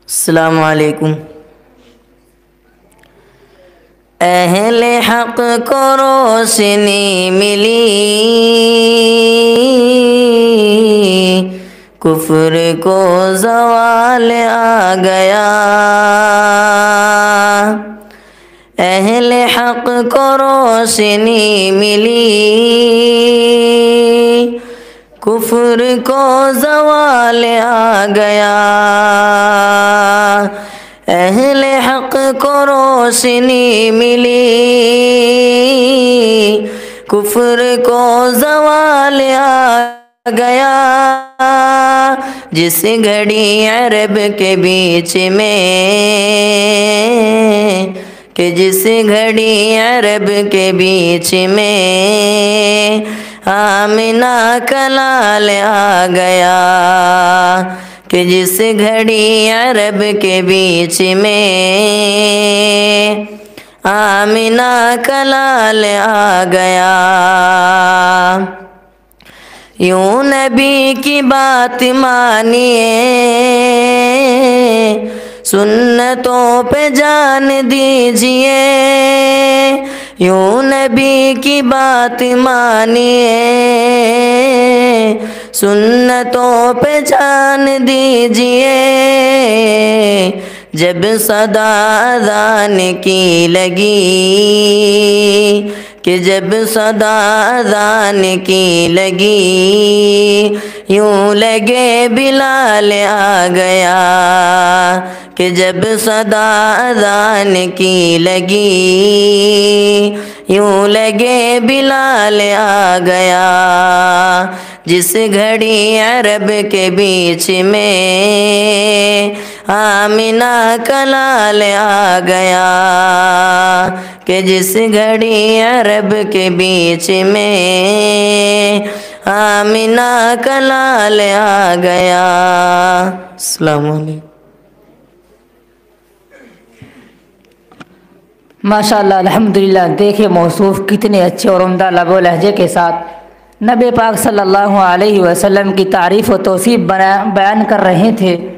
السلام علیکم۔ اہل حق کو روشنی ملی، کفر کو زوال آ گیا۔ اہل حق کو روشنی ملی، کفر کو زوال آ گیا۔ اہل حق کو روشنی ملی، کفر کو زوال آ گیا۔ جس گھڑی عرب کے بیچ میں، کہ جس گھڑی عرب کے بیچ میں آمنہ کا لال آ گیا۔ کہ جس گھڑی عرب کے بیچ میں آمنہ کا لال آ گیا۔ یوں نبی کی بات مانیے، سنتوں پہ جان دیجئے۔ یوں نبی کی بات مانیے، سنتوں پہ جان دیجئے۔ جب صدا اذان کی لگی، کہ جب صدا اذان کی لگی، یوں لگے بلال آ گیا۔ کہ جب صدا اذان کی لگی، یوں لگے بلال آ گیا۔ جس گھڑی عرب کے بیچ میں آمنہ کا لال آ گیا۔ کہ جس گھڑی عرب کے بیچ میں آمنہ کا لال آ گیا۔ السلام علیکم۔ ماشاءاللہ، الحمدللہ۔ دیکھیں موصوف کتنے اچھے اور عمدہ لب و لہجے کے ساتھ نبی پاک صلی اللہ علیہ وسلم کی تعریف و توصیف بیان کر رہے تھے۔